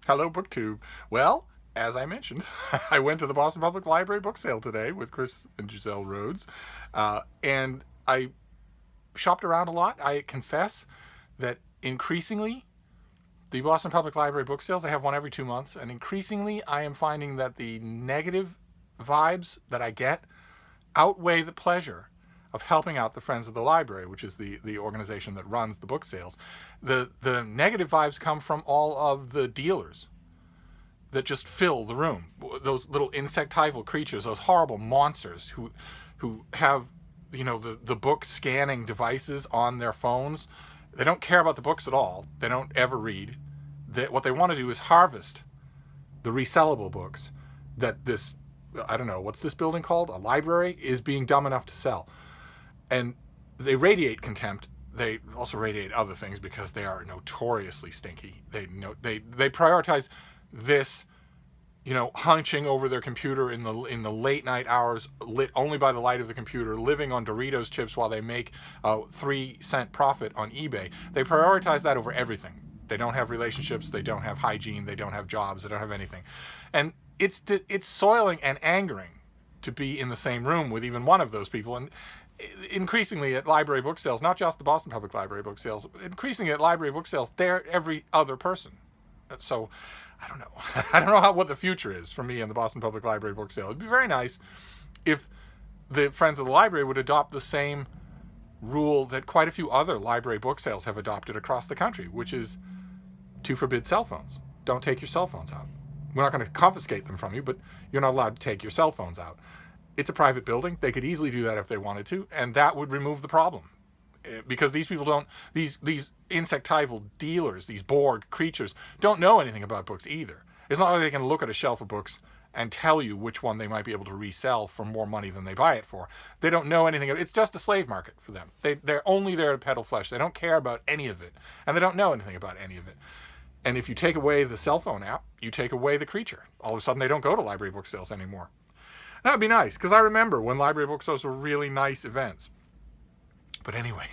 Hello, BookTube. Well, as I mentioned, I went to the Boston Public Library book sale today with Chris and Giselle Rhodes, and I shopped around a lot. I confess that increasingly, the Boston Public Library book sales, I have one every 2 months, and increasingly I am finding that the negative vibes that I get outweigh the pleasure of helping out the Friends of the Library, which is the organization that runs the book sales. The negative vibes come from all of the dealers that just fill the room. Those little insectival creatures, those horrible monsters who have the book scanning devices on their phones. They don't care about the books at all. They don't ever read. What they want to do is harvest the resellable books that this, I don't know, what's this building called? A library is being dumb enough to sell. And they radiate contempt. They also radiate other things because they are notoriously stinky. They prioritize this, hunching over their computer in the late night hours, lit only by the light of the computer, living on Doritos chips while they make a 3-cent profit on eBay. They prioritize that over everything. They don't have relationships. They don't have hygiene. They don't have jobs. They don't have anything. And it's soiling and angering to be in the same room with even one of those people. And increasingly at library book sales, not just the Boston Public Library book sales, increasingly at library book sales, they're every other person. So I don't know. I don't know what the future is for me in the Boston Public Library book sale. It'd be very nice if the Friends of the Library would adopt the same rule that quite a few other library book sales have adopted across the country, which is to forbid cell phones. Don't take your cell phones out. We're not going to confiscate them from you, but you're not allowed to take your cell phones out. It's a private building. They could easily do that if they wanted to, and that would remove the problem. Because these people don't, these insectival dealers, these Borg creatures, don't know anything about books either. It's not like they can look at a shelf of books and tell you which one they might be able to resell for more money than they buy it for. They don't know anything. It's just a slave market for them. They're only there to peddle flesh. They don't care about any of it, and they don't know anything about any of it. And if you take away the cell phone app, you take away the creature. All of a sudden, they don't go to library book sales anymore. That would be nice, because I remember when library book sales were really nice events. But anyway,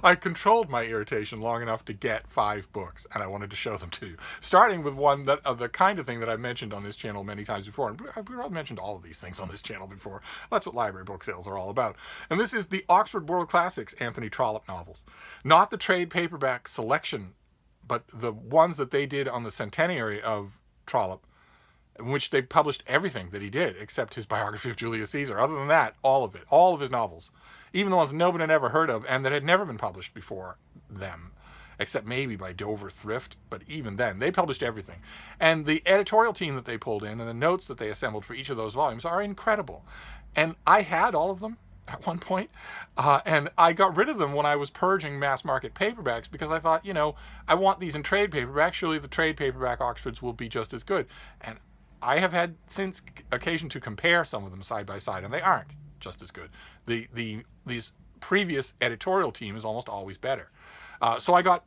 I controlled my irritation long enough to get 5 books, and I wanted to show them to you. Starting with one that the kind of thing that I've mentioned on this channel many times before, and I've mentioned all of these things on this channel before. That's what library book sales are all about. And this is the Oxford World Classics Anthony Trollope novels. Not the trade paperback selection, but the ones that they did on the centenary of Trollope, in which they published everything that he did, except his biography of Julius Caesar. Other than that, all of it, all of his novels, even the ones nobody had ever heard of and that had never been published before them, except maybe by Dover Thrift, but even then, they published everything. And the editorial team that they pulled in and the notes that they assembled for each of those volumes are incredible. And I had all of them at one point, and I got rid of them when I was purging mass market paperbacks because I thought, I want these in trade paperback. Surely the trade paperback Oxfords will be just as good. And I have had since occasion to compare some of them side by side, and they aren't just as good. These previous editorial team is almost always better. So I got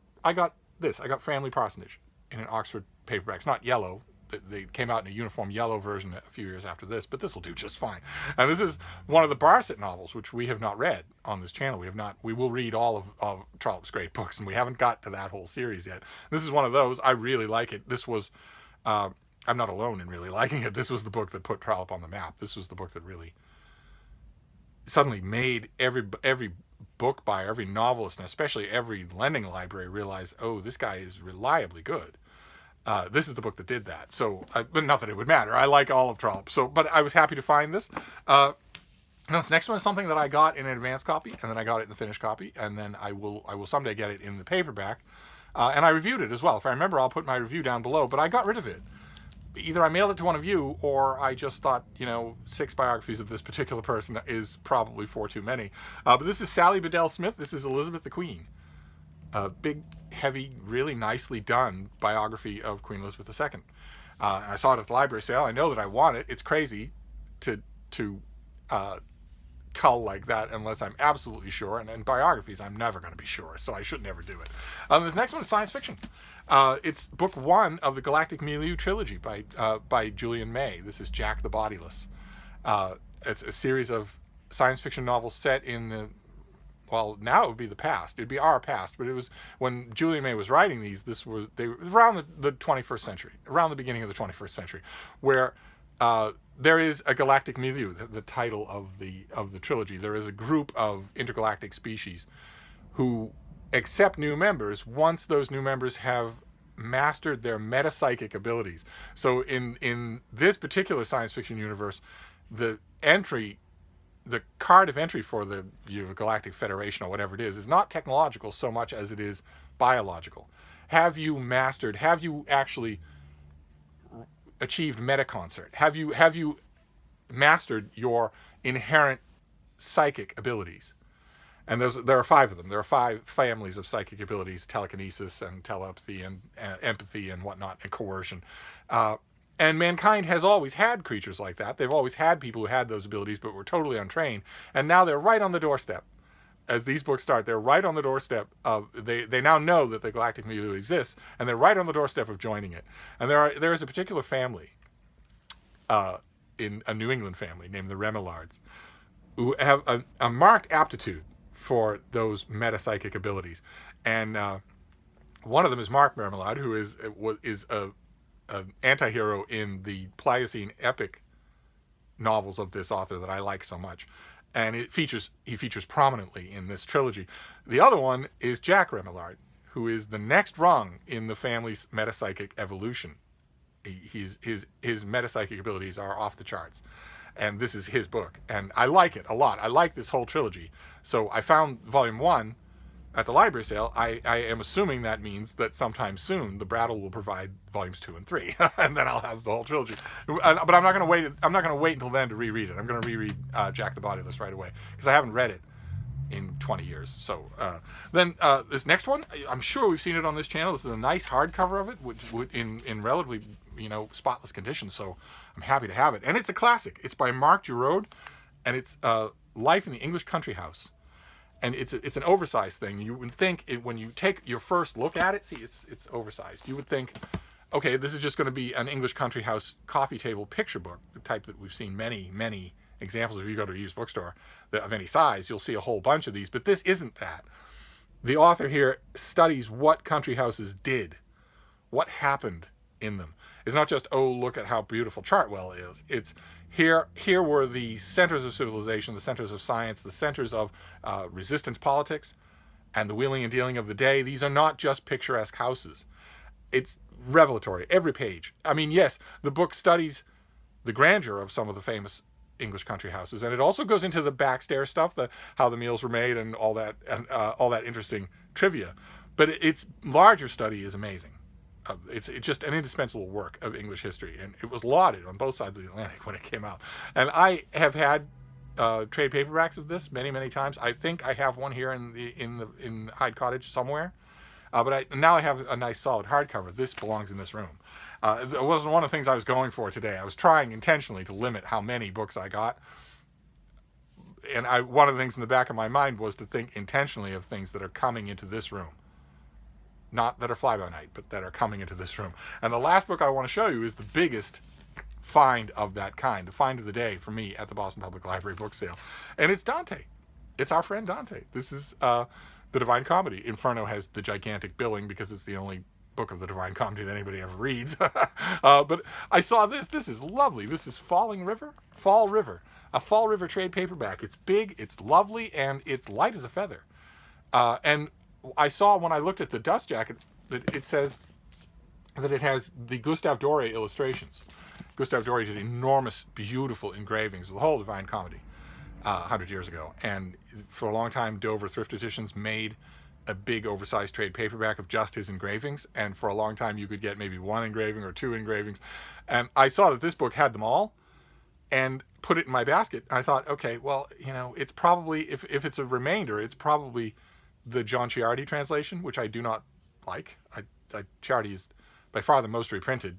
this. I got Family Parsonage in an Oxford paperback. It's not yellow. They came out in a uniform yellow version a few years after this, but this will do just fine. And this is one of the Barset novels, which we have not read on this channel. We will read all of Trollope's great books, and we haven't got to that whole series yet. This is one of those. I really like it. This was. I'm not alone in really liking it. This was the book that put Trollope on the map. This was the book that really suddenly made every book buyer, every novelist, and especially every lending library realize, oh, this guy is reliably good. This is the book that did that. So, but not that it would matter. I like all of Trollope. So, but I was happy to find this. Now, this next one is something that I got in an advanced copy, and then I got it in the finished copy, and then I will someday get it in the paperback. And I reviewed it as well. If I remember, I'll put my review down below. But I got rid of it. Either I mailed it to one of you, or I just thought, 6 biographies of this particular person is probably 4 too many. But this is Sally Bedell Smith. This is Elizabeth the Queen. A big, heavy, really nicely done biography of Queen Elizabeth II. I saw it at the library sale. I know that I want it. It's crazy to cull like that unless I'm absolutely sure. And in biographies, I'm never going to be sure, so I should never do it. This next one is science fiction. It's book 1 of the Galactic Milieu trilogy by Julian May. This is Jack the Bodiless. It's a series of science fiction novels set in the well, now it would be the past. It'd be our past. But it was when Julian May was writing these. This was around the 21st century, around the beginning of the 21st century, where there is a galactic milieu, the title of the trilogy. There is a group of intergalactic species who accept new members once those new members have mastered their metapsychic abilities. So in this particular science fiction universe, the card of entry for the Galactic Federation or whatever it is not technological so much as it is biological. Have you actually achieved metaconcert? Have you mastered your inherent psychic abilities? And there are 5 of them. There are 5 families of psychic abilities: telekinesis and telepathy and empathy and whatnot, and coercion. And mankind has always had creatures like that. They've always had people who had those abilities but were totally untrained. And now they're right on the doorstep. As these books start, they're right on the doorstep of, they now know that the galactic milieu exists, and they're right on the doorstep of joining it. And there is a particular family, in a New England family named the Remelards, who have a marked aptitude for those metapsychic abilities. And one of them is Mark Marmalade, who is an anti-hero in the Pliocene epic novels of this author that I like so much. And he features prominently in this trilogy. The other one is Jack Remelard, who is the next rung in the family's metapsychic evolution. His metapsychic abilities are off the charts. And this is his book. And I like it a lot. I like this whole trilogy. So I found volume 1 at the library sale. I am assuming that means that sometime soon the Brattle will provide volumes 2 and 3, and then I'll have the whole trilogy. But I'm not going to wait. I'm not going to wait until then to reread it. I'm going to reread Jack the Bodiless right away, because I haven't read it in 20 years. So then this next one, I'm sure we've seen it on this channel. This is a nice hardcover of it, which in relatively spotless condition. So I'm happy to have it, and it's a classic. It's by Mark Giroud, and it's Life in the English Country House. And it's an oversized thing. You would think when you take your first look at it, see, it's oversized. You would think, okay, this is just going to be an English country house coffee table picture book, the type that we've seen many, many examples of. If you go to a used bookstore of any size, you'll see a whole bunch of these. But this isn't that. The author here studies what country houses did, what happened in them. It's not just, oh, look at how beautiful Chartwell is. It's here were the centers of civilization, the centers of science, the centers of resistance politics, and the wheeling and dealing of the day. These are not just picturesque houses. It's revelatory, every page. I mean, yes, the book studies the grandeur of some of the famous English country houses, and it also goes into the backstairs stuff, how the meals were made and all that interesting trivia. But its larger study is amazing. It's just an indispensable work of English history, and it was lauded on both sides of the Atlantic when it came out. And I have had trade paperbacks of this many, many times. I think I have one here in Hyde Cottage somewhere, but now I have a nice solid hardcover. This belongs in this room. It wasn't one of the things I was going for today. I was trying intentionally to limit how many books I got, and one of the things in the back of my mind was to think intentionally of things that are coming into this room. Not that are fly-by-night, but that are coming into this room. And the last book I want to show you is the biggest find of that kind, the find of the day for me at the Boston Public Library book sale. And it's Dante. It's our friend Dante. This is the Divine Comedy. Inferno has the gigantic billing because it's the only book of the Divine Comedy that anybody ever reads. But I saw this. This is lovely. This is Fall River, a Fall River trade paperback. It's big, it's lovely, and it's light as a feather. And I saw when I looked at the dust jacket that it says that it has the Gustave Doré illustrations. Gustave Doré did enormous, beautiful engravings of the whole Divine Comedy 100 years ago. And for a long time, Dover Thrift Editions made a big oversized trade paperback of just his engravings. And for a long time, you could get maybe 1 engraving or 2 engravings. And I saw that this book had them all and put it in my basket. I thought, okay, well, it's probably, if it's a remainder, it's probably the John Ciardi translation, which I do not like. Ciardi is by far the most reprinted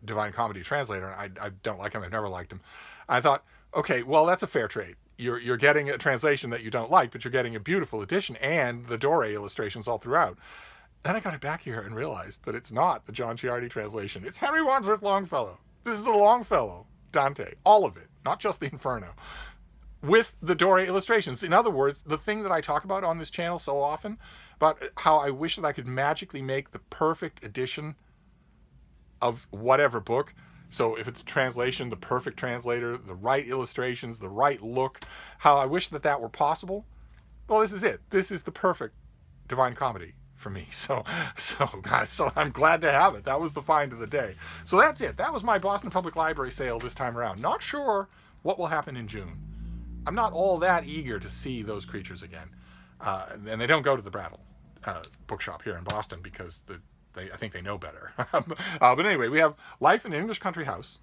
Divine Comedy translator, and I don't like him. I've never liked him. I thought, okay, well, that's a fair trade. You're getting a translation that you don't like, but you're getting a beautiful edition and the Doré illustrations all throughout. Then I got it back here and realized that it's not the John Ciardi translation. It's Henry Wadsworth Longfellow. This is the Longfellow Dante, all of it, not just the Inferno. with the Dore illustrations. In other words, the thing that I talk about on this channel so often, about how I wish that I could magically make the perfect edition of whatever book. So if it's a translation, the perfect translator, the right illustrations, the right look, how I wish that that were possible. Well, this is it. This is the perfect Divine Comedy for me. So I'm glad to have it. That was the find of the day. So that's it. That was my Boston Public Library sale this time around. Not sure what will happen in June. I'm not all that eager to see those creatures again. And they don't go to the Brattle bookshop here in Boston because I think they know better. But anyway, we have Life in an English Country House.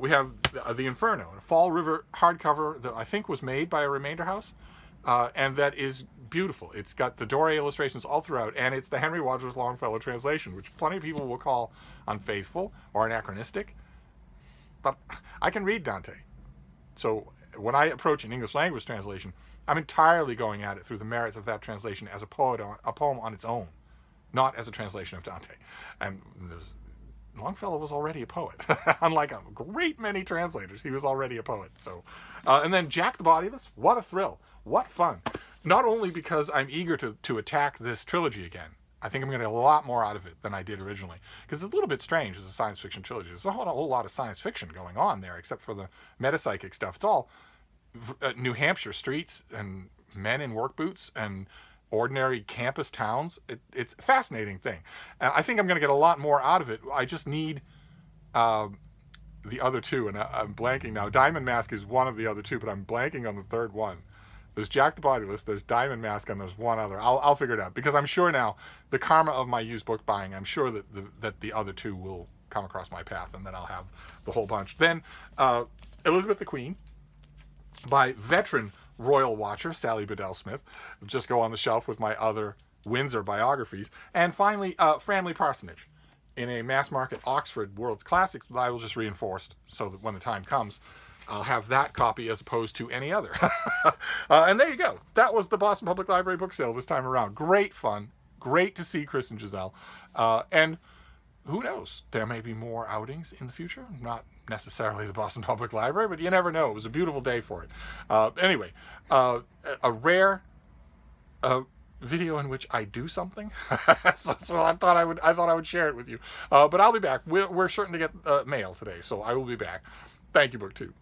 We have The Inferno, a Fall River hardcover that I think was made by a Remainder House. And that is beautiful. It's got the Dore illustrations all throughout, and it's the Henry Wadsworth Longfellow translation, which plenty of people will call unfaithful or anachronistic. But I can read Dante. So when I approach an English language translation, I'm entirely going at it through the merits of that translation as a poem on its own, not as a translation of Dante. And Longfellow was already a poet. Unlike a great many translators, he was already a poet. So, and then Jack the Bodiless, what a thrill. What fun. Not only because I'm eager to attack this trilogy again. I think I'm going to get a lot more out of it than I did originally. Because it's a little bit strange as a science fiction trilogy. There's a whole lot of science fiction going on there, except for the metapsychic stuff. It's all New Hampshire streets and men in work boots and ordinary campus towns. It's a fascinating thing. I think I'm going to get a lot more out of it. I just need the other two, and I'm blanking now. Diamond Mask is one of the other two, but I'm blanking on the third one. There's Jack the Bodiless, there's Diamond Mask, and there's one other. I'll figure it out, because I'm sure now, the karma of my used book buying, I'm sure that the other two will come across my path, and then I'll have the whole bunch. Then Elizabeth the Queen, by veteran royal watcher Sally Bedell Smith, just go on the shelf with my other Windsor biographies. And finally, Framley Parsonage, in a mass market Oxford World's Classics that I will just reinforce so that when the time comes, I'll have that copy as opposed to any other. And there you go. That was the Boston Public Library book sale this time around. Great fun. Great to see Chris and Giselle. And who knows? There may be more outings in the future. Not necessarily the Boston Public Library, but you never know. It was a beautiful day for it. Anyway, a rare video in which I do something. so I thought I would share it with you. But I'll be back. We're certain to get mail today, so I will be back. Thank you, BookTube.